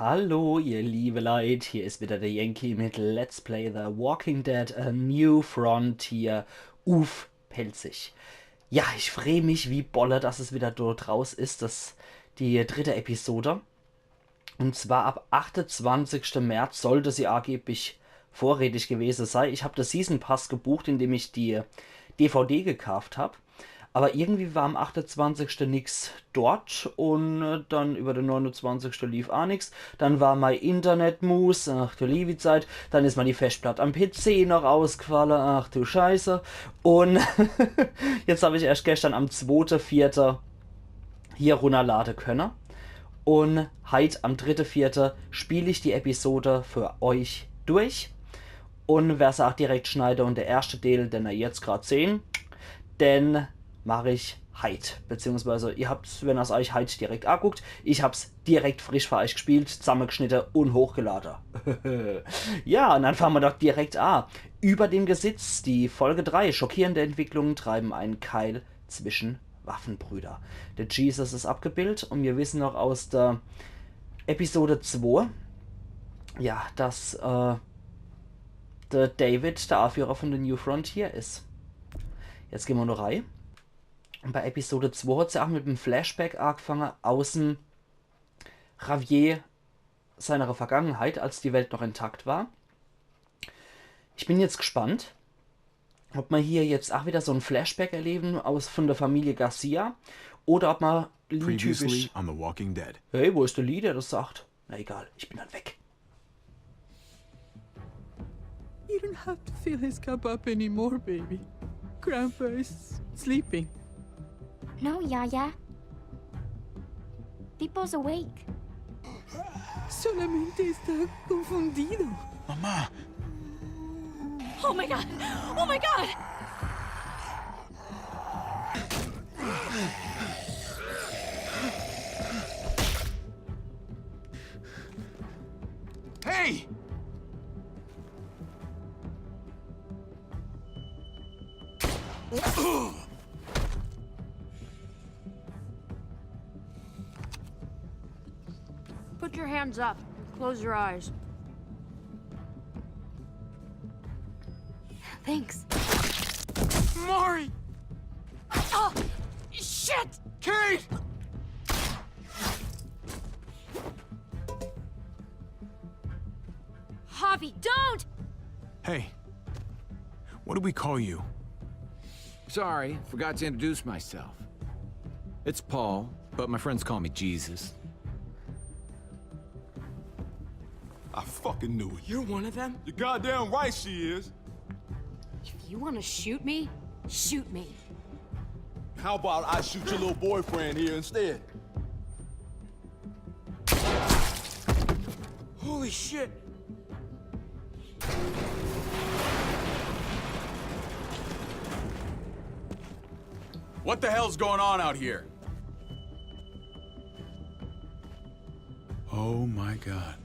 Hallo, ihr liebe Leute, hier ist wieder der Yankee mit Let's Play The Walking Dead A New Frontier. Pelzig. Ja, ich freue mich wie Bolle, dass es wieder dort raus ist, die dritte Episode. Und zwar ab 28. März sollte sie angeblich vorrätig gewesen sein. Ich habe den Season Pass gebucht, indem ich die DVD gekauft habe. Aber irgendwie war am 28. nichts dort und dann über den 29. lief auch nichts. Dann war mein Internet-Mus, ach du liebe Zeit. Dann ist mal die Festplatte am PC noch ausgefallen, ach du Scheiße. Und jetzt habe ich erst gestern am 2.4. hier runterladen können. Und heute am 3.4. spiele ich die Episode für euch durch. Und wer sagt direkt schneide und der erste Teil, den ihr jetzt gerade sehen, denn mache ich heute. Beziehungsweise ihr habt, wenn ihr es euch heute direkt anguckt, ich habe es direkt frisch für euch gespielt, zusammengeschnitten und hochgeladen. Ja, und dann fangen wir doch direkt an. Über dem Gesitz, die Folge 3. Schockierende Entwicklungen treiben einen Keil zwischen Waffenbrüder. Der Jesus ist abgebildet und wir wissen noch aus der Episode 2, ja, dass der David der Anführer von der New Frontier ist. Jetzt gehen wir noch rein. Und bei Episode 2 hat sie auch mit dem Flashback angefangen, außen Javier seiner Vergangenheit, als die Welt noch intakt war. Ich bin jetzt gespannt, ob wir hier jetzt auch wieder so ein Flashback erleben von der Familie Garcia oder ob wir Previously on The Walking Dead. Hey, wo ist der Lee, der das sagt? Na egal, ich bin dann weg. You don't have to fill his cup up anymore, baby. Grandpa is sleeping. No, Yaya. Pipo's awake. Solamente está confundido. Mama, Oh my god! Oh my god! hey! Put your hands up. Close your eyes. Thanks. Mari! Oh! Shit! Kate! Javi, don't! Hey, what do we call you? Sorry, forgot to introduce myself. It's Paul, but my friends call me Jesus. I fucking knew it. You're one of them? You're goddamn right she is. If you want to shoot me, shoot me. How about I shoot your little boyfriend here instead? Holy shit! What the hell's going on out here? Oh my god.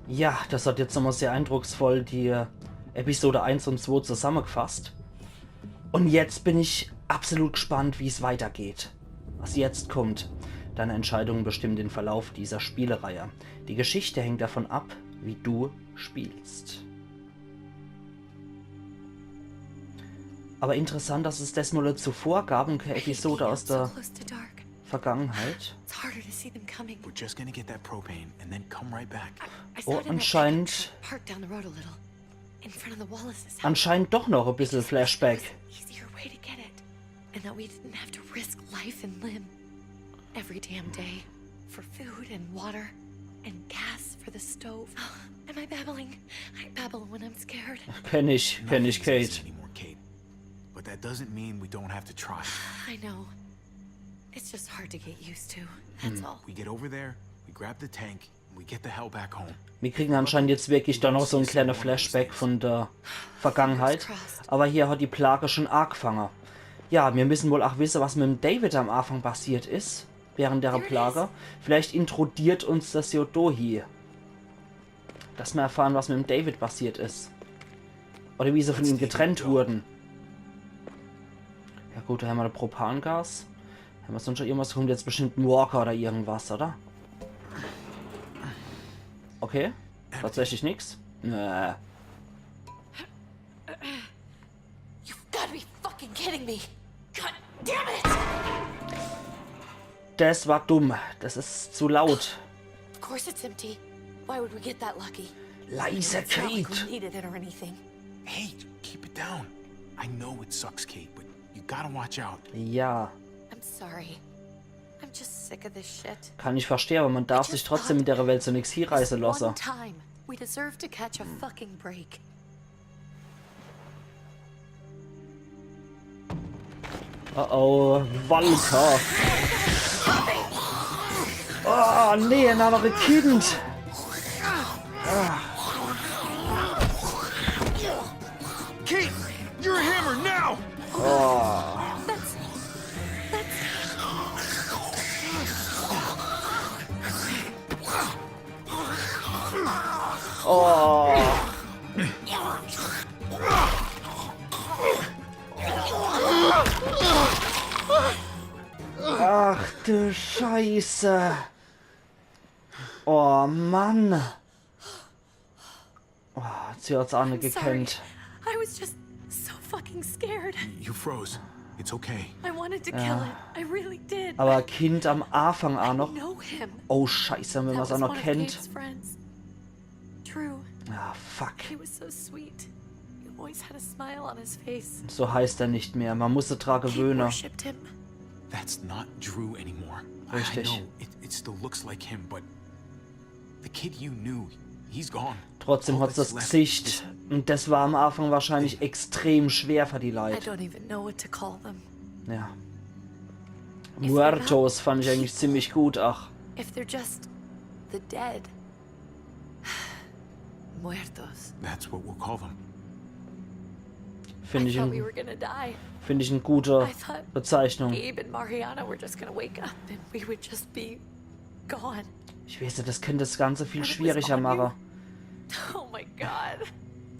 Ja, das hat jetzt nochmal sehr eindrucksvoll die Episode 1 und 2 zusammengefasst. Und jetzt bin ich absolut gespannt, wie es weitergeht. Was jetzt kommt. Deine Entscheidung bestimmt den Verlauf dieser Spielereihe. Die Geschichte hängt davon ab, wie du spielst. Aber interessant, dass es das mal zuvor gab, eine Episode aus der Vergangenheit. We're just gonna get that propane and then come right back. Oh, anscheinend doch noch ein bisschen Flashback. Every damn day for food and water and gas for the stove. Am I babbling? I babble when I'm scared. Kenn ich, Nothing's Kate. easy anymore, Kate. But that doesn't mean we don't have to try. I know. It's just hard to get used to. That's all. We get over there, we grab the tank, and we get the hell back home. Wir kriegen anscheinend jetzt wirklich da noch so ein kleiner Flashback von der Vergangenheit. Aber hier hat die Plage schon angefangen. Ja, wir müssen wohl auch wissen, was mit dem David am Anfang passiert ist. Während der Plage. Vielleicht introduziert uns das Yodohi. Dass wir erfahren, was mit dem David passiert ist. Oder wie sie von ihm getrennt wurden. Ja gut, da haben wir das Propangas. Wenn man sonst schon irgendwas kommt, jetzt bestimmt ein Walker oder irgendwas, oder? Okay. Tatsächlich nichts. You've gotta be fucking kidding me. God damn it! Das war dumm. Das ist zu laut. Of course it's empty. Why would we get that lucky? Leise, It's not like we Kate. needed it or anything. Hey, keep it down. I know it sucks, Kate, but you gotta watch out. Ja, I'm sorry. I'm just sick of this shit. kann ich verstehen, aber man darf sich trotzdem in der Welt so nichts hinreißen lassen. One time, we deserve to catch a fucking break. Oh, Walker. Oh, nee, ein anderes Kind. Kate, you're a hammer now! Oh. Ach du Scheiße. Oh Mann. Oh, sie hat's I'm Anne sorry. gekannt. I was just so fucking scared. You froze. It's okay. I wanted to kill it. I really did. Aber Kind am Anfang auch I noch. know him. Oh Scheiße, wenn man es That auch was noch one of kennt. Gabe's friends. True. Ah, fuck. He was so sweet. He always had a smile on his face. So heißt er nicht mehr. Man muss sich dran Gabe gewöhnen. worshipped him. That's not Drew anymore. I Richtig. know, it still looks like him, but the kid you knew, he's gone. Trotzdem All hat das that's left Gesicht. is- Und das war am Anfang wahrscheinlich extrem schwer für die I Leute. don't even know what to call them. Ja. Muertos fand ich eigentlich ziemlich gut. Ach, If they're just the dead. Muertos. That's what we'll call them. finde I ich, thought we were gonna die. find ich eine gute I thought Bezeichnung. Gabe and Mariana were just gonna wake up and we would just be gone. Ich weiß, das könnte das Ganze viel And it was schwieriger on machen. Oh my god.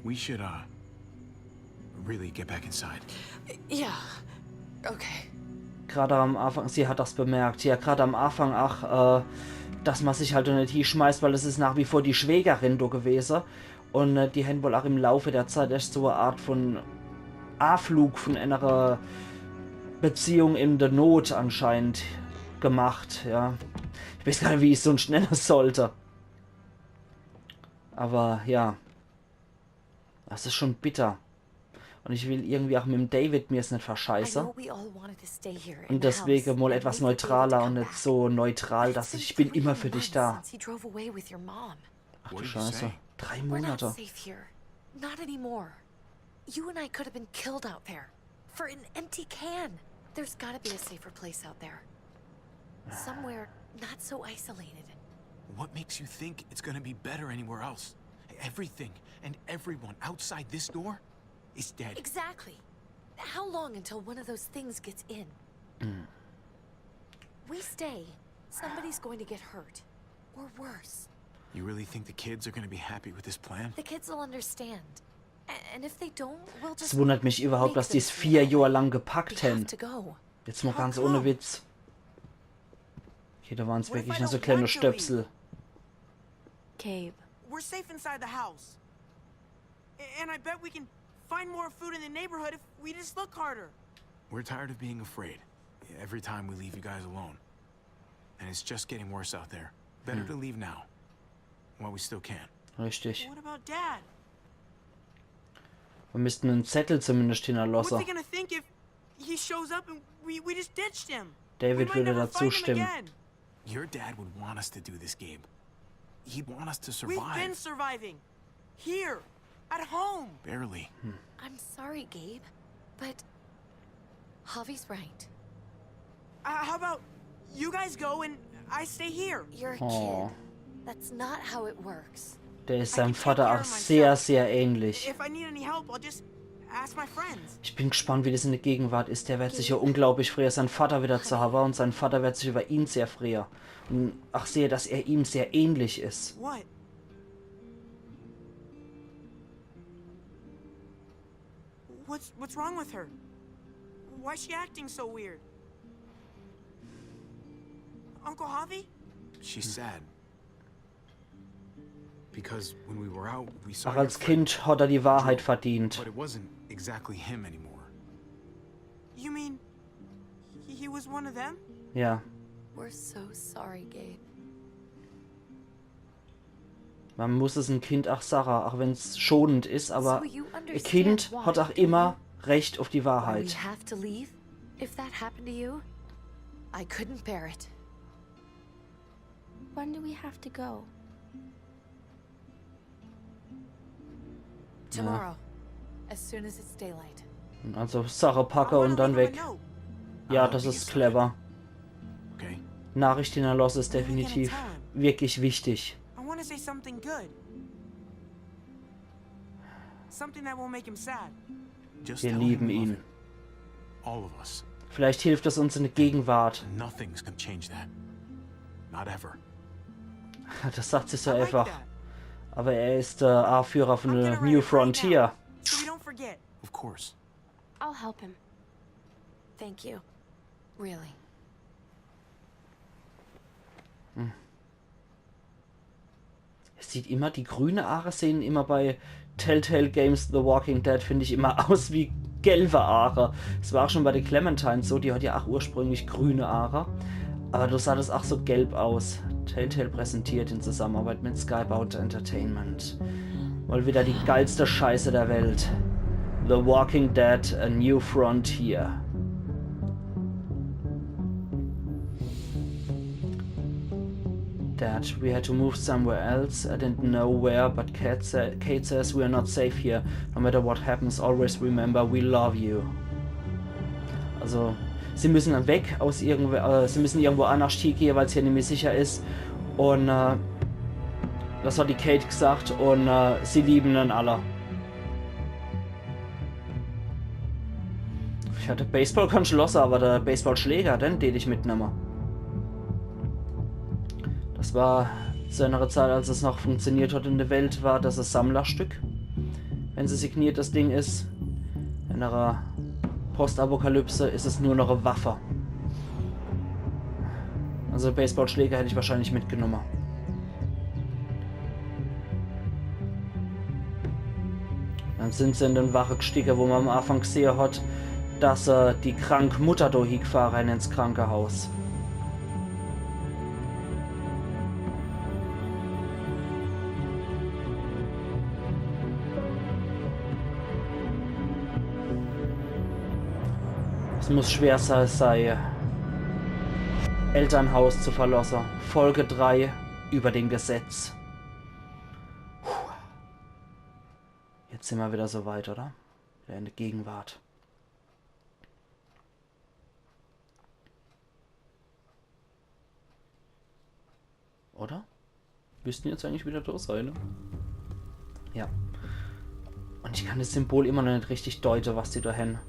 We should, really get back inside. Yeah. Okay. Gerade am Anfang, sie hat das bemerkt. Ja, gerade am Anfang, dass man sich halt nicht hinschmeißt, weil es ist nach wie vor die Schwägerin da gewesen. Und die haben wohl auch im Laufe der Zeit erst so eine Art von Anflug von einer Beziehung in der Not anscheinend gemacht, ja. Ich weiß gar nicht, wie ich es so schneller sollte. Aber ja. Das ist schon bitter. Und ich will irgendwie auch mit dem David mir es nicht I verscheißen. know we all wanted to stay here in Und the deswegen house mal and etwas wait for David to neutraler come und nicht back. so neutral, dass It's ich been bin immer 3 für dich months da. since he drove away with your mom. Ach du What did you Scheiße. say? 3 We're not Monate. safe here. Not anymore. You and I could have been killed out there. For an empty can. There's gotta be a safer place out there. Somewhere not so isolated. What makes you think it's gonna be better anywhere else? Everything and everyone outside this door is dead. Exactly. How long until one of those things gets in? We stay, somebody's going to get hurt. Or worse. You really think the kids are gonna be happy with this plan? The kids will understand. And if they don't, we'll just Es wundert mich überhaupt, make dass die them es 4 feel Jahre lang we gepackt have haben. to go. Jetzt mal How ganz ohne come? Witz. Okay, da waren es What if wirklich I nur so don't kleine want to Stöpsel. Gabe, We're safe inside the house. And I bet we can find more food in the neighborhood if we just look harder. We're tired of being afraid. Every time we leave you guys alone. And it's just getting worse out there. Better to leave now. While we still can. Richtig. What about Dad? Wir müssten einen Zettel zumindest What's hinterlassen. he gonna think if he shows up and we just ditched him? David we might würde never dazu find him stimmen. again. Your dad would want us to do this, Gabe. He'd want us to We've been survive. surviving. Here. At home. Barely. I'm sorry, Gabe, but Javi's right. How about you guys go and I stay here? You're a Oh. kid. That's not how it works. Der ist I seinem can take Vater care auch of sehr, myself. sehr ähnlich. If I need any help, I'll just ask my friends. Ich bin gespannt, wie das in der Gegenwart ist. Der wird sich ja unglaublich freuen, seinen Vater wieder zu haben. Und sein Vater wird sich über ihn sehr freuen. Und ach, sehe, dass er ihm sehr ähnlich ist. What? What's wrong with her? Why's she acting so weird? Uncle Javi? She's sad. Because when we were out, we saw Ach, your als friend, Kind hat er die Wahrheit verdient. but it wasn't exactly him anymore. You mean he was one of them? Ja, We're so sorry, Gabe. man muss es ein Kind auch sagen, auch wenn es schonend ist, aber So you ein understand Kind why, hat auch don't immer Recht auf die Why we Wahrheit. have to leave? If that happened to you, I couldn't bear it. When do we have to go? Tomorrow, as soon as it's daylight. Also Sache I packe wanna und dann leave him weg. a note. Ja, I'll das be ist his clever. Okay? Nachricht hinterlassen ist What are we gonna definitiv tell him? wirklich wichtig. I want to say something good. Something that won't make him sad. Just Wir tell him lieben we love ihn. him. All of us. Vielleicht hilft es uns in der Gegenwart. Nothing's gonna change that. Not ever. Das sagt sich so I like einfach. that. Aber er ist der A-Führer von I'm der gonna write New it right Frontier. now, so we don't forget. Of course. I'll help him. Thank you. Really. Es sieht immer, die grüne Aare sehen immer bei Telltale Games The Walking Dead, finde ich, immer aus wie gelbe Aare. Es war auch schon bei den Clementines so, die hat ja auch ursprünglich grüne Aare. Aber du sah das auch so gelb aus. Telltale präsentiert in Zusammenarbeit mit Skybound Entertainment. Mal wieder die geilste Scheiße der Welt. The Walking Dead, A New Frontier. Dad, we had to move somewhere else. I didn't know where, but Kate says we are not safe here. No matter what happens, always remember we love you. Also, sie müssen dann weg aus sie müssen irgendwo anders gehen, weil es hier nicht mehr sicher ist. Und das hat die Kate gesagt und sie lieben dann alle. Ich hatte Baseball kann Schlosser, aber der Baseballschläger, den ich mitnehmen. Das war zu einer Zeit, als es noch funktioniert hat in der Welt, war das ein Sammlerstück. Wenn sie signiert das Ding ist, in einer Postapokalypse ist es nur noch eine Waffe. Also Baseballschläger hätte ich wahrscheinlich mitgenommen. Dann sind sie in den Wache gestiegen, wo man am Anfang gesehen hat, dass die kranke Mutter da hingefahren ins Krankenhaus. Es muss schwer sein, Elternhaus zu verlassen. Folge 3 über dem Gesetz. Puh. Jetzt sind wir wieder so weit, oder? Wieder in der Gegenwart. Oder? Müssten jetzt eigentlich wieder da sein, ne? Ja. Und ich kann das Symbol immer noch nicht richtig deuten, was die da hin.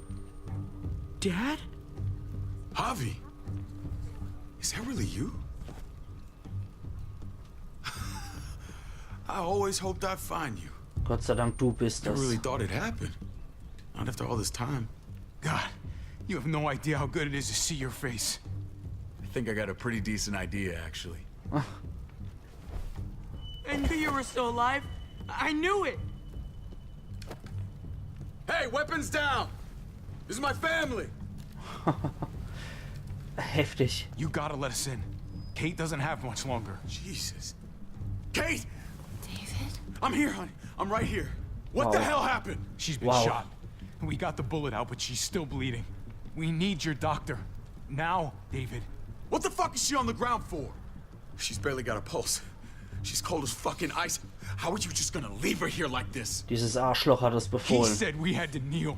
Dad? Javi! Is that really you? I always hoped I'd find you. Gott sei Dank, du bist Never es. really thought it happened. Not after all this time. God, you have no idea how good it is to see your face. I think I got a pretty decent idea, actually. I knew you were still alive. I knew it. Hey, weapons down! This is my family! Heftig. You gotta let us in. Kate doesn't have much longer. Jesus. Kate! David? I'm here, honey. I'm right here. What the Wow. hell happened? She's been Wow. shot. We got the bullet out, but she's still bleeding. We need your doctor. Now, David. What the fuck is she on the ground for? She's barely got a pulse. She's cold as fucking ice. How are you just gonna leave her here like this? Dieses Arschloch hat es He befohlen. said we had to kneel.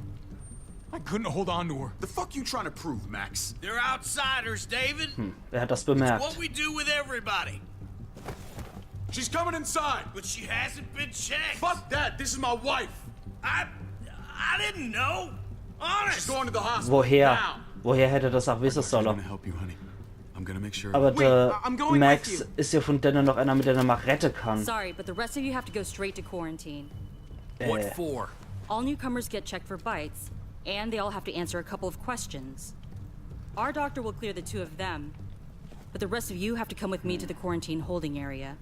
I couldn't hold on to her. The fuck you trying to prove, Max? They're outsiders, David. Er hat das bemerkt. What we do with everybody. She's coming inside. But she hasn't been checked. Fuck that. This is my wife. I didn't know. She's Honest. going to the hospital. Woher? Now. Woher hätte er das auch wissen I'm gonna sollen? help you, honey. I'm gonna make sure. Aber der I'm going with Max you. ist ja von denen noch einer, mit der er mal retten kann. Sorry, but the rest of you have to go straight to quarantine. What for? All newcomers get checked for bites, and they all have to answer a couple of questions. Our doctor will clear the two of them, but the rest of you have to come with me to the quarantine holding area.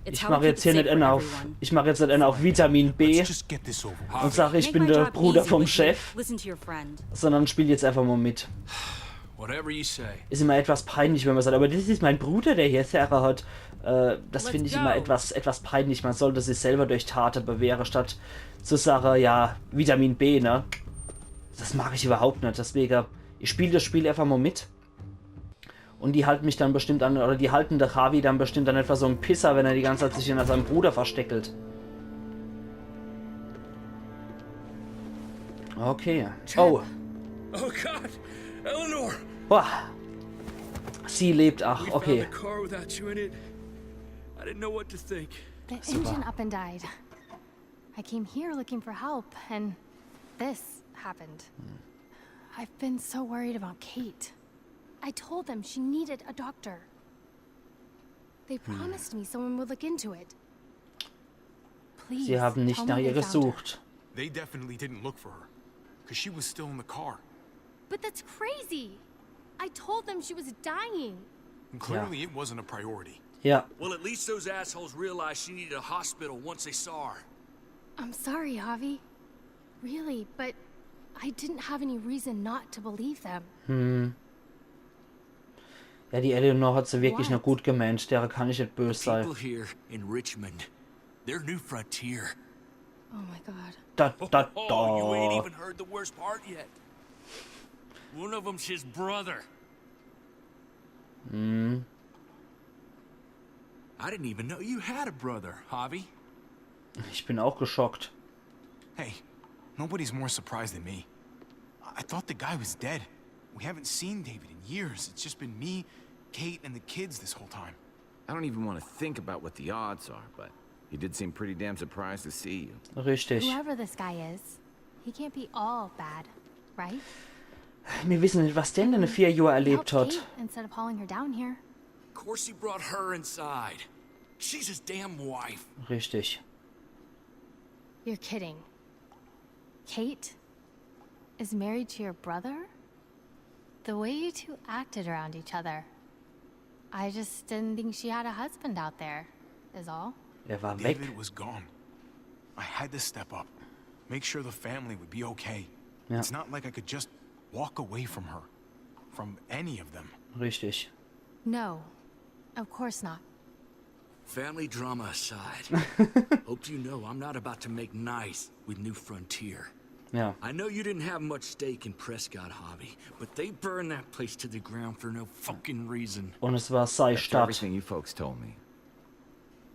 It's Ich how we mache keep jetzt it hier safe nicht for einen auf, everyone. ich mache jetzt nicht einen auf Vitamin B Let's just get this over with. und sage, ich Make bin my der job Bruder easy vom with you. Chef, Listen to your friend. sondern spielt jetzt einfach mal mit. Whatever you say. Ist immer etwas peinlich, wenn man sagt, aber das ist mein Bruder, der hier Sarah hat. Das finde ich immer etwas peinlich. Man sollte sich selber durch Taten bewähren, statt zu sagen, ja, Vitamin B, ne? Das mag ich überhaupt nicht. Deswegen, ich spiele das Spiel einfach mal mit. Und die halten mich dann bestimmt an, oder die halten der Javi dann bestimmt an etwa so ein Pisser, wenn er die ganze Zeit sich hinter seinem Bruder versteckelt. Okay. Oh. Oh God, Eleanor. Boah. Sie lebt, ach, okay. The car without you in it. I didn't know what to think. The engine up and died. I came here looking for help, and this happened. I've been so worried about Kate. I told them she needed a doctor. They promised me someone would look into it. Please, Sie haben nicht tell nach me ihr they found her. gesucht. They definitely didn't look for her, because she was still in the car. But that's crazy. I told them she was dying. And clearly it wasn't a priority. Ja. Well, at least those assholes realized she needed a hospital once they saw her. I'm sorry, Javi. Really, but I didn't have any reason not to believe them. Ja, die Eleanor hat sie wirklich noch gut gemeint. Der kann ich nicht böse sein. People here in Richmond, their new frontier. Oh my god. Da, da, Oh, you ain't da. even heard the worst part yet. One of them's his brother. I didn't even know you had a brother, Javi. Ich bin auch geschockt. Hey, nobody's more surprised than me. I thought the guy was dead. We haven't seen David in years. It's just been me, Kate, and the kids this whole time. I don't even want to think about what the odds are, but he did seem pretty damn surprised to see you. Richtig. Whoever this guy is, he can't be all bad, right? Wir wissen nicht, was der denn 4 Jahre erlebt Help hat. Kate instead of hauling her down here. Of course he brought her inside. She's his damn wife. Richtig. You're kidding. Kate is married to your brother? The way you two acted around each other. I just didn't think she had a husband out there, is all. Er war weg. David was gone. I had to step up. Make sure the family would be okay. Ja. It's not like I could just walk away from her. From any of them. Richtig. No, of course not. Family drama aside, hope you know I'm not about to make nice with New Frontier. Ja. I know you didn't have much stake in Prescott, Javi, but they burned that place to the ground for no fucking reason. Und es war sei After Stadt. everything you folks told me,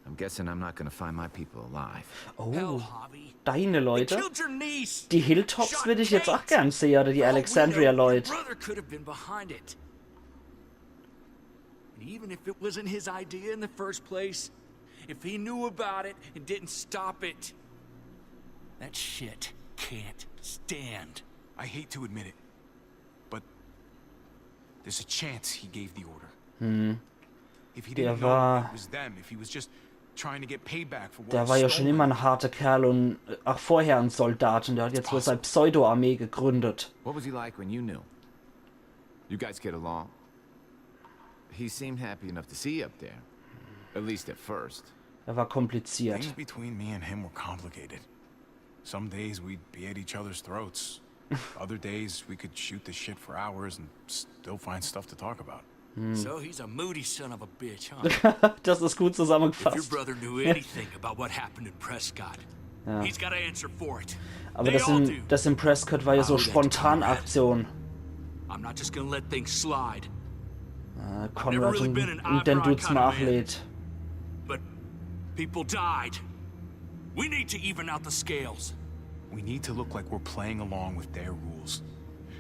I'm guessing I'm not gonna find my people alive. Hell, Oh, Javi. deine They Leute. killed your niece. Die Hilltops Shot würde ich jetzt auch Kate. gern sehen, oder die For all we know, Alexandria-Leute. your brother could have been behind it. And even if it wasn't his idea in the first place, if he knew about it and didn't stop it, that shit can't stand. I hate to admit it. But there's a chance he gave the order. If he Der didn't know war- it was them, if he was just trying to get payback for what Der was war ja schon stolen. immer ein harter Kerl und auch vorher ein Soldat. Und der hat jetzt wohl seine Pseudo-Armee gegründet. What was he like when you knew? You guys get along? He seemed happy enough to see you up there. At least at first. Er war kompliziert. Things between me and him were complicated. Some days we'd be at each other's throats. Other days we could shoot the shit for hours and still find stuff to talk about. So he's a moody son of a bitch, huh? Das ist gut If your zusammengefasst. brother knew anything about what happened in Prescott, he's got to answer for it. Aber They das all do. in Prescott war ja so I'll let you Spontanaktion. I'm not just gonna let things slide. Conrad really been an und den eyebrow Dudes kind of man. nachlädt. But people died. We need to even out the scales. We need to look like we're playing along with their rules.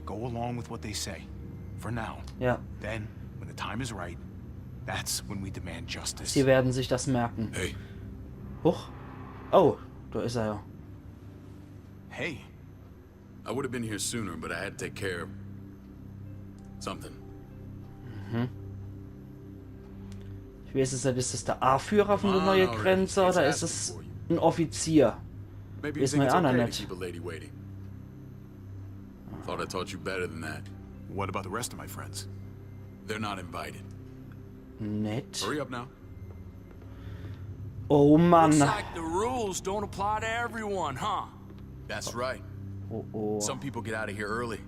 Go along with what they say. For now. Ja, Then, when the time is right, that's when we demand justice. sie werden sich das merken. Hey, Huch. Oh, da ist er ja. Hey, I would have been here sooner, but I had to take care of something. Ich weiß es nicht, ist es der A-Führer von der neuen already. Grenze It's oder ist asking es for ein Offizier? Maybe you Ist think mir it's auch noch okay to nicht. keep a lady waiting. Thought I taught you better than that. what about the rest of my friends? They're not invited. Nett. Hurry up now. Oh Mann. Looks like the rules don't apply to everyone, huh? That's right. Oh, oh. Some people get out of here early.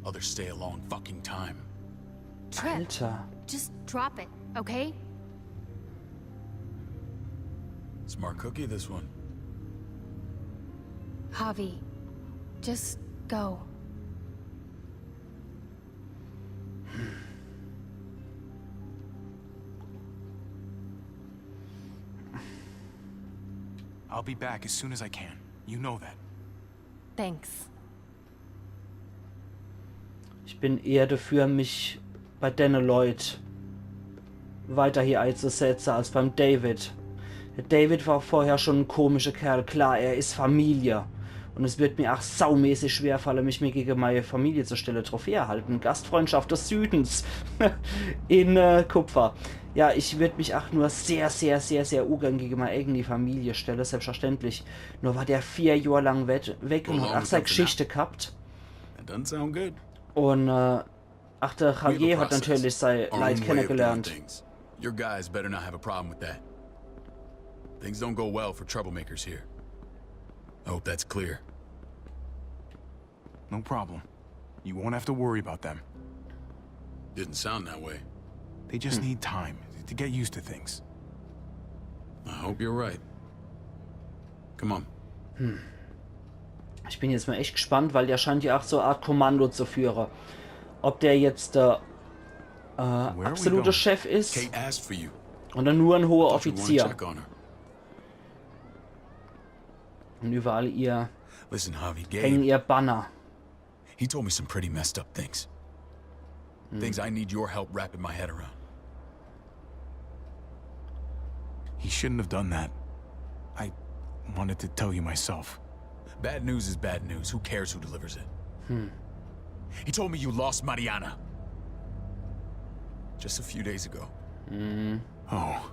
Others stay a long fucking time. Trip, Alter. just drop it, okay? Smart cookie, this one. Javi, just go. I'll be back as soon as I can. You know that. Thanks. Ich bin eher dafür, mich bei den Leuten weiter hier einzusetzen als beim David. Der David war vorher schon ein komischer Kerl. Klar, er ist Familie. Und es wird mir auch saumäßig schwerfallen, mich mir gegen meine Familie zu stellen. Trophäe erhalten. Gastfreundschaft des Südens. In Kupfer. Ja, ich würde mich auch nur sehr ungern gegen meine eigene Familie stellen. Selbstverständlich. Nur war der 4 Jahre lang weg und hat auch seine Geschichte gehabt. That doesn't sound good. Und ach, der Javier hat natürlich sein Leid kennengelernt. Your guys better not have a problem with that. Things don't go well for troublemakers here. I hope that's clear. No problem. You won't have to worry about them. Didn't sound that way. They just need time to get used to things. I hope you're right. Come on. Ich bin jetzt mal echt gespannt, weil der scheint ja auch so eine Art Kommando zu führen. Ob der jetzt der absolute Chef ist Kate asked for you. oder nur ein hoher Thought you'd wanna Offizier. check on her. Und überall Listen, Javi, hängen Gabe, ihr Banner. he told me some pretty messed up things. Things I need your help wrapping my head around. He shouldn't have done that. I wanted to tell you myself. Bad news is bad news. Who cares who delivers it? He told me you lost Mariana. Just a few days ago. Oh,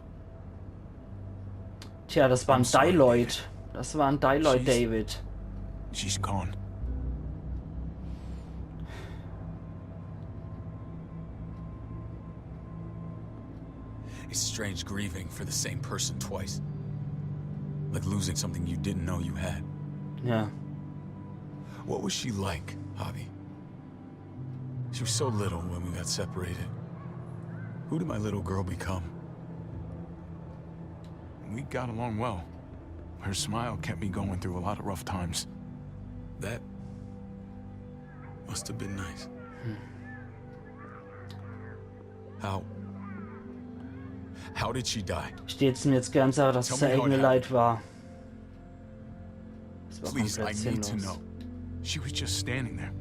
Tja, das war ein I'm sorry, Diloid. Das war ein Diloid, She's- David. she's gone. It's strange grieving for the same person twice. Like losing something you didn't know you had. Ja. What was she like, Javi? She was so little when we got separated. Who did my little girl become? We got along well. Her smile kept me going through a lot of rough times. That must have been nice. How did she die? Steht's mir jetzt gern sagen, dass es Tell der me how eigene it Leid war. Das war Please, I komplett need to sinnlos. know. She was just standing there,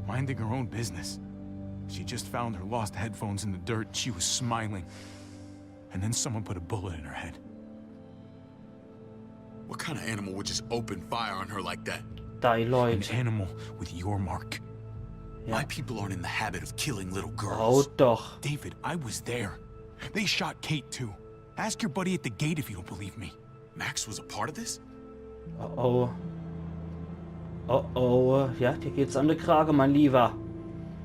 minding her own business. She just found her lost headphones in the dirt. She was smiling. And then someone put a bullet in her head. What kind of animal would just open fire on her like that? An Diloid. animal with your mark. My people aren't in the habit of killing little Oh girls. doch. David, I was there. They shot Kate too. Ask your buddy at the gate if you don't believe me. Max was a part of this? Oh oh. Oh oh. Ja, dir geht's an den Krage, mein Lieber.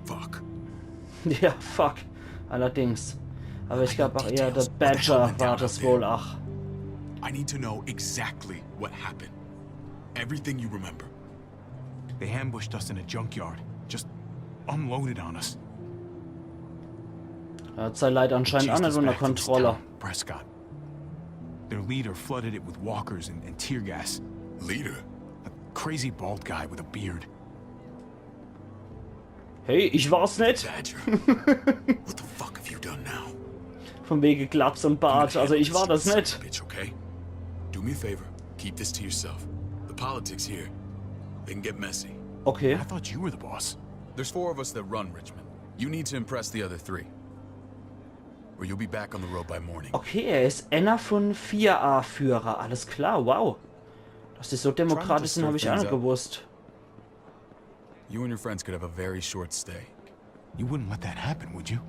Fuck. Ja, fuck. Allerdings. Aber ich glaube auch eher, der Badger war das wohl, ach. I need to know exactly what happened. Everything you remember. They ambushed us in a junkyard. Just unloaded on us. Er hat sein Leid anscheinend auch Chased nicht us unter back through this Kontrolle. town, Prescott. Their leader flooded it with walkers and tear gas. Leader? A crazy bald guy with a beard. Hey, ich war's nicht. Badger. What the fuck have you done now? Von wegen Glatz und Bart. Also ich war das nicht. Bitch, okay? Do me a favor. Keep this to yourself. The politics here, they can get messy. Okay. I thought you were the boss. There's 4 of us that run Richmond. You need to impress the other 3. Or you'll be back on the road by morning. Okay, er ist einer von 4A-Führer. Alles klar, wow. Dass die so demokratisch sind, habe ich auch nicht gewusst. You and your friends could have a very short stay. You wouldn't let that happen, would you?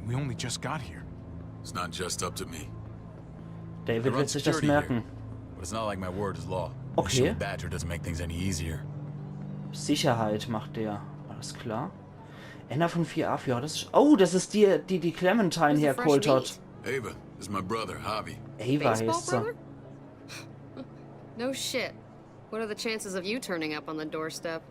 We only just got here. It's not just up to me. I David run wird sich das security merken. here, but it's not like my word is law. Okay. Shooting Badger doesn't make things any easier. Sicherheit macht der. Alles klar. Enna von 4A-Führer, das ist... Oh, das ist die Clementine hergeholt hat. Ava, this is my brother, Javi. Ava heißt sie. No shit. What are the chances of you turning up on the doorstep?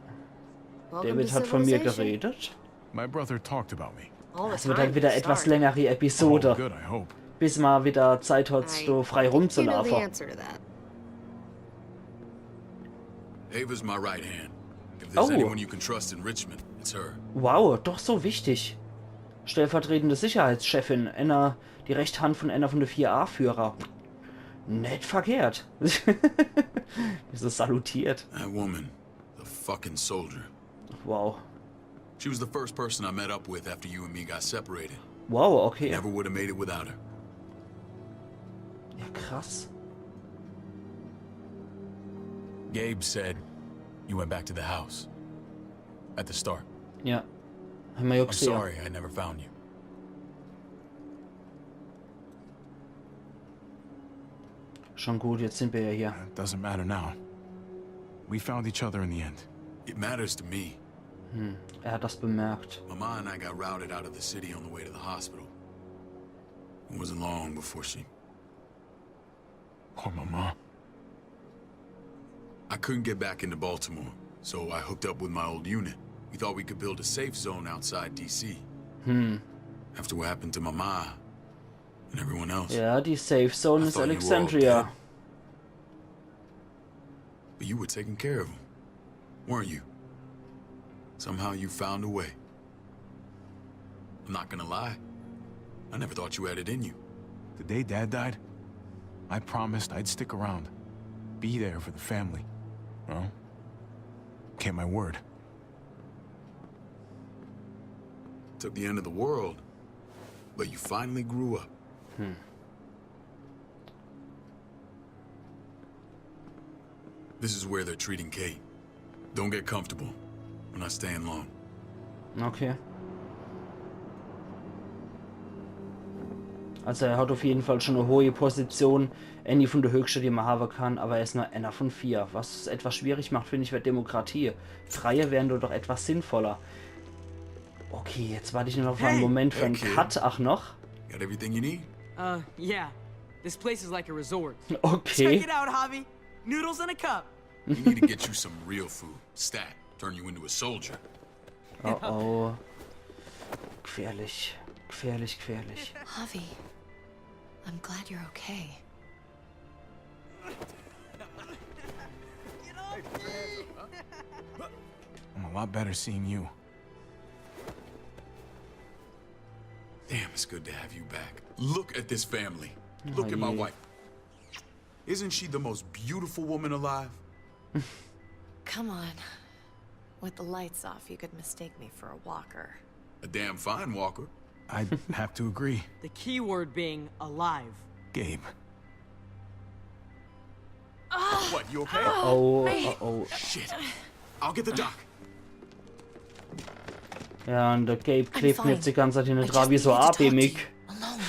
Welcome David to hat von mir civilization. geredet. My brother talked about me. All the Es wird time halt wieder for a etwas start. längere Oh, Episode, good, I hope. bis mal wieder Zeit hat, so frei You know the rumzulaufen. answer to that. Ava's my right hand. If there's Oh. anyone you can trust in Richmond, it's her. Wow, doch so wichtig. Stellvertretende Sicherheitschefin, Enna, die rechte Hand von Enna von der 4A-Führer. Nicht verkehrt. Wie so salutiert. That woman, the fucking soldier. Wow. She was the first person I met up with after you and me got separated. Wow, okay. Never would have made it without her. Ja, krass. Gabe said you went back to the house. At the start. Ja. Haben wir ja I'm gesehen. sorry I never found you. Schon gut, jetzt sind wir ja hier. It doesn't matter now. We found each other in the end. It matters to me. Er hat das bemerkt. Mama and I got routed out of the city on the way to the hospital. It wasn't long before she... Poor Mama. I couldn't get back into Baltimore, so I hooked up with my old unit. We thought we could build a safe zone outside D.C. After what happened to Mama and everyone else. Ja, die Safe Zone I ist thought you were all Alexandria. dead. But you were taking care of him, weren't you? Somehow you found a way. I'm not gonna lie. I never thought you had it in you. The day Dad died, I promised I'd stick around. Be there for the family. Well, kept my word. Took the end of the world, but you finally grew up. This is where they're treating Kate. Don't get comfortable. We're not staying long. Okay. Also er hat auf jeden Fall schon eine hohe Position. Annie von der höchste, die man haben kann, aber er ist nur einer von 4. Was es etwas schwierig macht, finde ich, bei Demokratie. Freie wären doch etwas sinnvoller. Okay, jetzt warte ich nur noch auf einen Moment für einen Cut. Ach noch? Got everything you need? Yeah. This place is like a resort. Okay. Check it out, Javi. Noodles in a cup. We need to get you some real food. Stat. Turn you into a soldier. Oh oh. Gefährlich. Gefährlich, gefährlich. Javi, I'm glad you're okay. I'm a lot better seeing you. Damn, it's good to have you back. Look at this family. Look at my yeah. wife. Isn't she the most beautiful woman alive? Come on. With the lights off, you could mistake me for a walker. A damn fine walker. I'd have to agree. The key word being alive. Gabe. What, you okay? Oh, oh, oh. Shit. I'll get the doc. Ja, und der Gabe klebt mir fine. jetzt die ganze Zeit hinten I dran just wie so needed to talk to abämig. you, alone.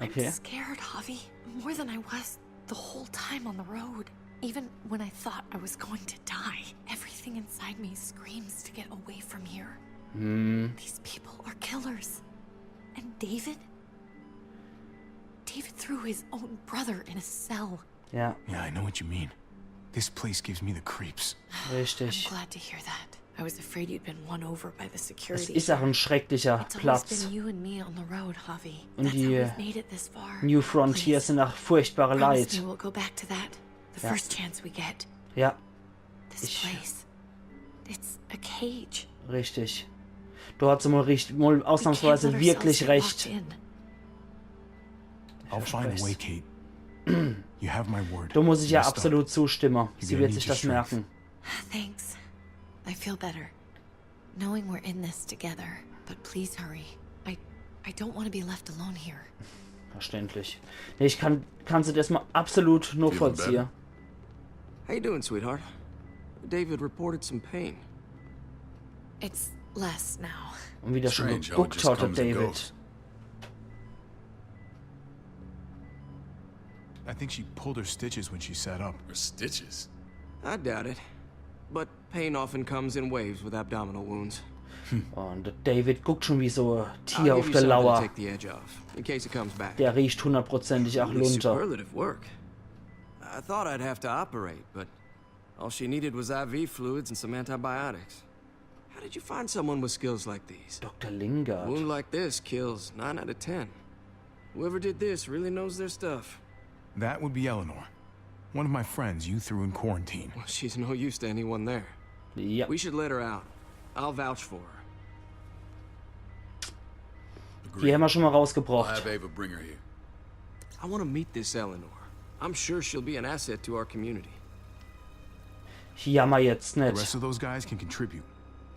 Okay. I'm scared, Javi. More than I was the whole time on the road. Even when I thought I was going to die, everything inside me screams to get away from here. These people are killers. And David? David threw his own brother in a cell. Ja, Yeah, I know what you mean. This place gives me the creeps. richtig. I'm glad to hear that. I was afraid you'd been won over by the Es security. ist auch ein schrecklicher It's always Platz. been you and me on the road, Javi. Und That's die how we've made it this far. New Frontier Please, sind auch furchtbare promise Leid. me we'll go back to that. The Ja. first chance we get. Ja, This Ich- place. It's a cage. richtig. Du hast mal We can't ausnahmsweise let wirklich ourselves get recht. locked in. I'll find a Verspreche. way, Kate. You have my word. Da muss ich ja Messed up. absolut zustimmen. You're Sie gonna wird need sich your das strength. merken. Thanks. I feel better. Knowing we're in this together. But please hurry. I don't want to be left alone here. Verständlich. Nee, ich kann sie das mal absolut nur Feeling vollziehen. How you doing, sweetheart? David reported some pain. It's less now. Und wieder schon Strange how it geguckt just hat, der comes and David. goes. I think she pulled her stitches when she sat up. Her stitches. I doubt it. But Pain often comes in waves with abdominal wounds. Und David guckt schon wie so ein I'll Tier give auf you der something to Lauer. take the edge off, in case it comes back. Der riecht hundertprozentig auch Really Lunter. superlative work. I thought I'd have to operate, but all she needed was IV fluids and some antibiotics. How did you find someone with skills like these? Dr. A Lingard. wound like this kills 9 out of 10. Whoever did this really knows their stuff. That would be Eleanor. One of my friends you threw in quarantine. Well, she's no use to anyone there. Ja. We should let her out. I'll vouch for her. Die haben wir schon mal I'll rausgebracht. have Ava bring her here. I want to meet this Eleanor. I'm sure she'll be an asset to our community. Ich jammer jetzt The rest nicht. of those guys can contribute.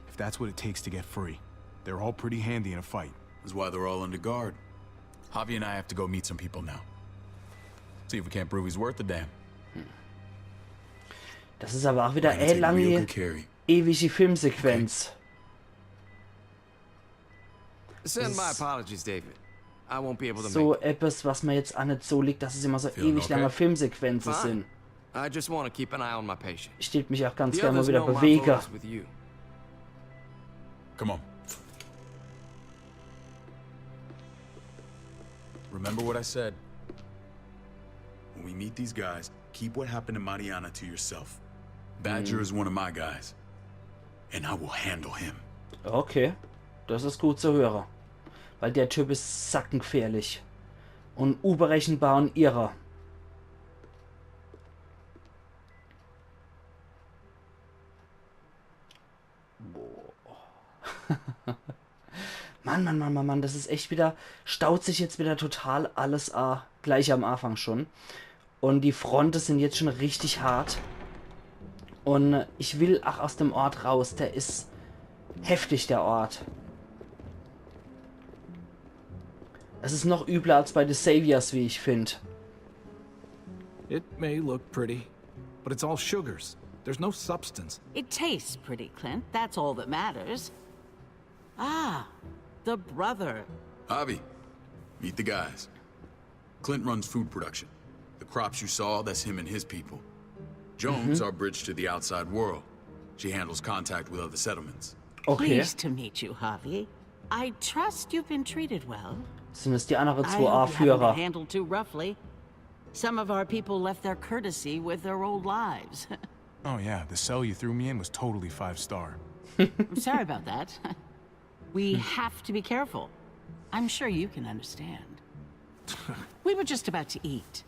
If that's what it takes to get free. They're all pretty handy in a fight. That's why they're all under guard. Javi and I have to go meet some people now. See if we can't prove he's worth a damn. Das ist aber auch wieder We're gonna take real lange, good care of you. ewige Filmsequenz. Send my apologies, David. I won't be able to So make it. etwas, was mir jetzt auch nicht so liegt, dass es immer so Feeling ewig lange okay? Filmsequenzen Fine. sind. I just want to keep an eye on my patient. Ich steht mich auch ganz The gerne mal others wieder know my bewege. focus with you. Come on. Remember what I said. When we meet these guys, keep what happened to Mariana to yourself. Badger is one of my guys. And I will handle him. Okay, das ist gut zu hören. Weil der Typ ist sackengefährlich. Und unberechenbar und irrer. Mann, das ist echt wieder, staut sich jetzt wieder total alles gleich am Anfang schon. Und die Fronten sind jetzt schon richtig hart. Und ich will auch aus dem Ort raus, der ist heftig, der Ort. Es ist noch übler als bei The Saviors, wie ich finde. It may look pretty, but it's all sugars. There's no substance. It tastes pretty, Clint. That's all that matters. Ah, the brother. Javi, meet the guys. Clint runs food production. The crops you saw, that's him and his people. Jones, our bridge to the outside world. She handles contact with other settlements. Okay. Pleased to meet you, Javi. I trust you've been treated well. Sind es die anderen I zwei hope you haven't been A-Führer? handled too roughly. Some of our people left their courtesy with their old lives. Oh yeah, the cell you threw me in was totally 5-star. I'm sorry about that. We have to be careful. I'm sure you can understand. We were just about to eat.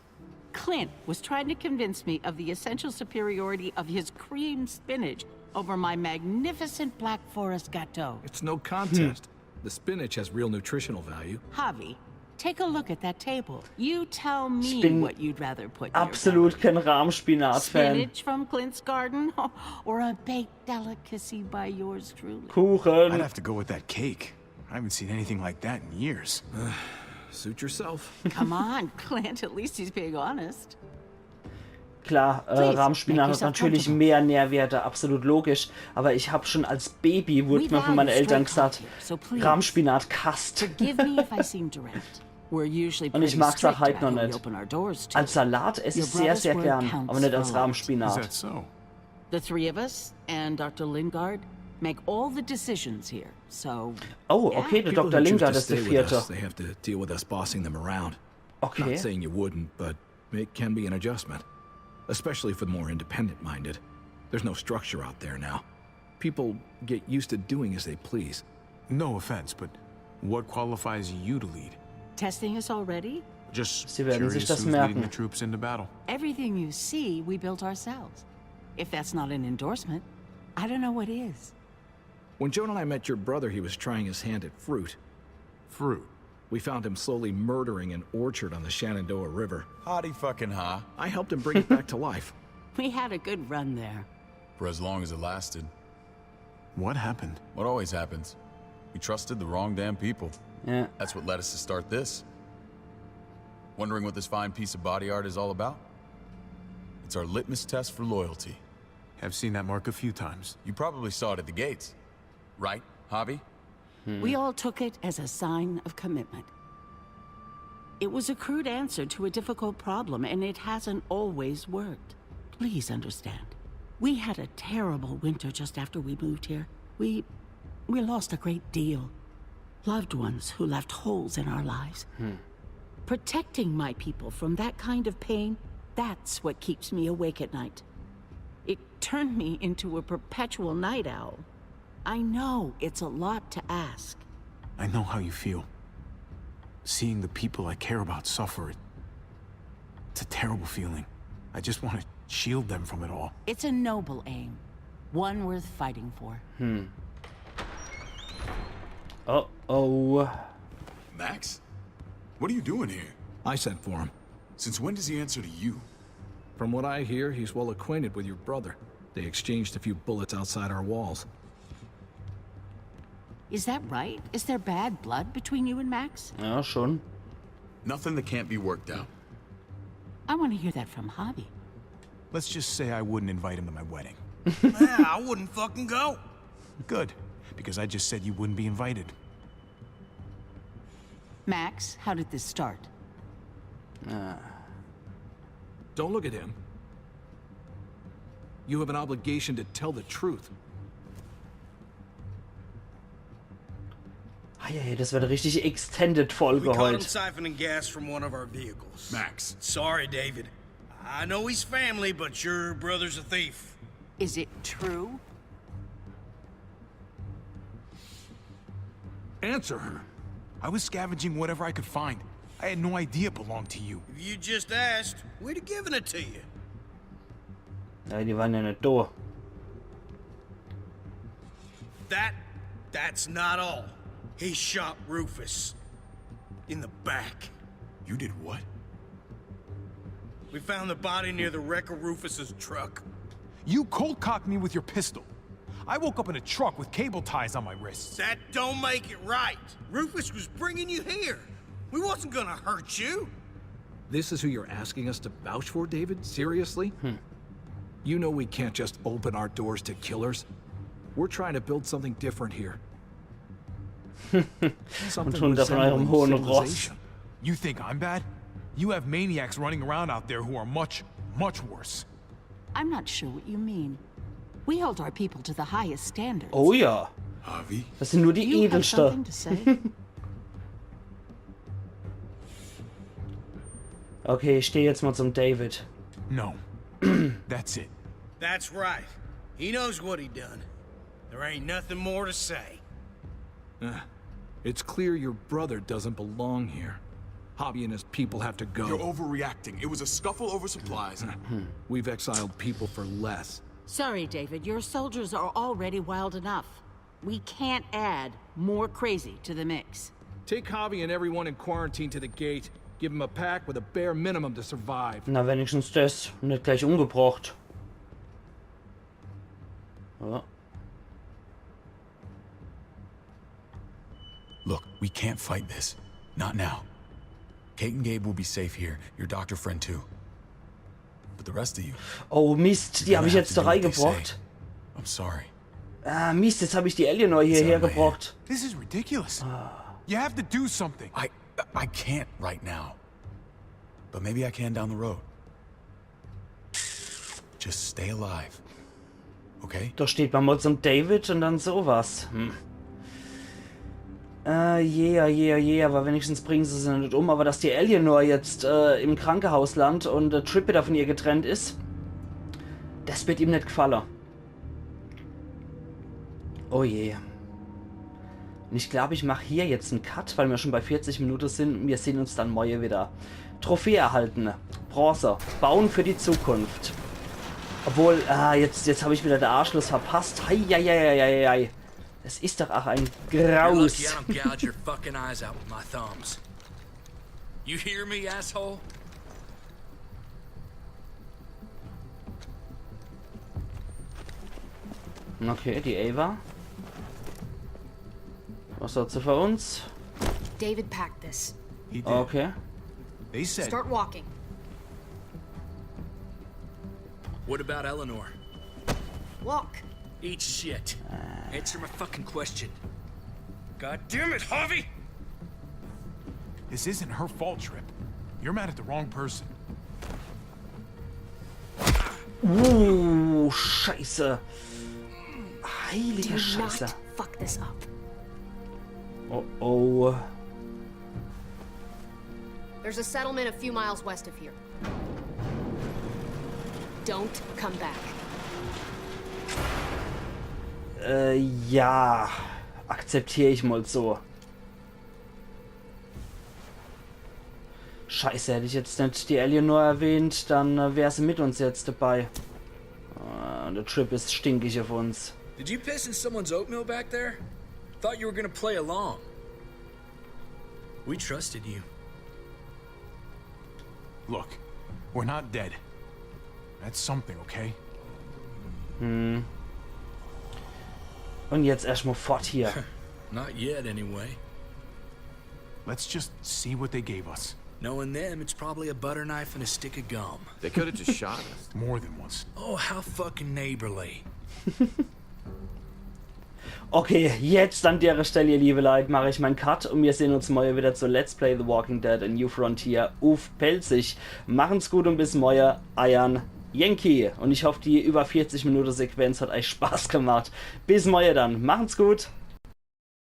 Clint was trying to convince me of the essential superiority of his cream spinach over my magnificent Black Forest gâteau. It's no contest. The spinach has real nutritional value. Javi, take a look at that table. You tell me bin what you'd rather put in your Absolut kein Rahmspinat-Fan. spinach from Clint's garden or a baked delicacy by yours truly. I'd Kuchen. have to go with that cake. I haven't seen anything like that in years. Suit yourself. Come on, Clint, at least he's being honest. Klar, Please, Rahmspinat make hat yourself natürlich comfortable. mehr Nährwerte, absolut logisch. Aber ich habe schon als Baby, wurde We've mir von had meinen a Eltern straight gesagt, talk here, so please. Rahmspinat kasst. Forgive me if I seem direct. We're usually Und ich pretty mag's auch strict heute about noch who we nicht. open our doors to. Als Salat esse ich Your sehr, brother's sehr word gern, counts aber nicht als for a lot. Is Rahmspinat. that so? The three of us and Dr. Lingard make all the decisions here, so... Oh, yeah. okay, der People Dr. who choose Lingard to ist der stay with vierte. us, they have to deal with us bossing them around. Okay. Not saying you wouldn't, but it can be an adjustment. Especially for the more independent-minded. There's no structure out there now. People get used to doing as they please. No offense, but what qualifies you to lead? Testing us already? Just Sie werden sich curious das who's leading merken. the troops into battle. Everything you see, we built ourselves. If that's not an endorsement, I don't know what is. When Joan and I met your brother, he was trying his hand at fruit. Fruit. We found him slowly murdering an orchard on the Shenandoah River. Hotty fucking ha. I helped him bring it back to life. We had a good run there. For as long as it lasted. What happened? What always happens. We trusted the wrong damn people. Ja. That's what led us to start this. Wondering what this fine piece of body art is all about? It's our litmus test for loyalty. Have seen that mark a few times. You probably saw it at the gates. Right, Javi? We all took it as a sign of commitment. It was a crude answer to a difficult problem, and it hasn't always worked. Please understand. We had a terrible winter just after we moved here. We lost a great deal. Loved ones who left holes in our lives. Protecting my people from that kind of pain, that's what keeps me awake at night. It turned me into a perpetual night owl. I know it's a lot to ask. I know how you feel. Seeing the people I care about suffer, it's a terrible feeling. I just want to shield them from it all. It's a noble aim. One worth fighting for. Uh-oh. Max? What are you doing here? I sent for him. Since when does he answer to you? From what I hear, he's well acquainted with your brother. They exchanged a few bullets outside our walls. Is that right? Is there bad blood between you and Max? Ja, schon. Nothing that can't be worked out. I want to hear that from Hobby. Let's just say I wouldn't invite him to my wedding. Yeah, I wouldn't fucking go. Good, because I just said you wouldn't be invited. Max, how did this start? Don't look at him. You have an obligation to tell the truth. Ja, das wird eine richtig extended Folge We caught him heute. siphoning gas from one of our vehicles. Max. Sorry, David. I know he's family, but your brother's a thief. Is it true? Answer her. I was scavenging whatever I could find. I had no idea it belonged to you. If you just asked, we'd have given it to you. Ja, die waren ja nicht da. That's not all. He shot Rufus. In the back. You did what? We found the body near the wreck of Rufus's truck. You cold-cocked me with your pistol. I woke up in a truck with cable ties on my wrists. That don't make it right. Rufus was bringing you here. We wasn't gonna hurt you. This is who you're asking us to vouch for, David? Seriously? You know we can't just open our doors to killers. We're trying to build something different here. Something Und von eurem resembling hohen Ross. civilization. You think I'm bad? You have maniacs running around out there who are much, much worse. I'm not sure what you mean. We hold our people to the highest standards. Oh ja. Javi? Das sind nur die You have Edelste. something to say? Okay, ich stehe jetzt mal zum David. No. That's it. That's right. He knows what he done. There ain't nothing more to say. It's clear your brother doesn't belong here. Hobby and his people have to go. You're overreacting. It was a scuffle over supplies. We've exiled people for less. Sorry, David. Your soldiers are already wild enough. We can't add more crazy to the mix. Take Hobby and everyone in quarantine to the gate. Give them a pack with a bare minimum to survive. Na, wenigstens das. Nicht gleich umgebracht. Ja. Look, we can't fight this. Not now. Kate and Gabe will be safe here. Your doctor friend too. But the rest of you... Oh Mist, die habe ich jetzt da reingebracht. I'm sorry. Ah, Mist, jetzt habe ich die Eleanor hierher gebracht. This is ridiculous. You have to do something. I can't right now. But maybe I can down the road. Just stay alive. Okay? Da steht man mal zum David und dann sowas. Yeah, aber wenigstens bringen sie sie nicht um. Aber dass die Eleanor jetzt im Krankenhaus landet und Trip wieder von ihr getrennt ist, das wird ihm nicht gefallen. Oh je. Und ich glaube, ich mache hier jetzt einen Cut, weil wir schon bei 40 Minuten sind. Wir sehen uns dann morgen wieder. Trophäe erhalten. Bronze. Bauen für die Zukunft. Obwohl, jetzt habe ich wieder den Arschluss verpasst. Heieieiei. Das ist doch auch ein Graus. You're lucky I don't gouge your fucking eyes out with my thumbs. You hear me, asshole? Okay, die Ava. Was hat sie für uns? David packed this. He did. Okay. They said... Start walking. What about Eleanor? Walk. Eat shit. Answer my fucking question. God damn it, Javi! This isn't her fault, Trip. You're mad at the wrong person. Scheiße. Heilige Scheiße. Fuck this up. Oh, oh. There's a settlement a few miles west of here. Don't come back. Ja. Akzeptiere ich mal so. Scheiße, hätte ich jetzt nicht die Eleanor erwähnt, dann wäre sie mit uns jetzt dabei. Der Trip ist stinkig auf uns. Did you piss in someone's oatmeal back there? Thought you were gonna play along. We trusted you. Look, we're not dead. That's something, okay? Hm. Und jetzt erstmal fort hier. Not yet, anyway. Let's just see what they gave us. Knowing them, it's probably a butter knife and a stick of gum. They could have just shot us. More than once. Oh, how fucking neighborly. Okay, jetzt an der Stelle, ihr liebe Leute, mache ich meinen Cut und wir sehen uns morgen wieder zu Let's Play The Walking Dead A New Frontier auf Pelzig. Machen's gut und bis morgen, Ian Yankee. Und ich hoffe, die über 40 Minuten Sequenz hat euch Spaß gemacht. Bis morgen dann. Machen's gut.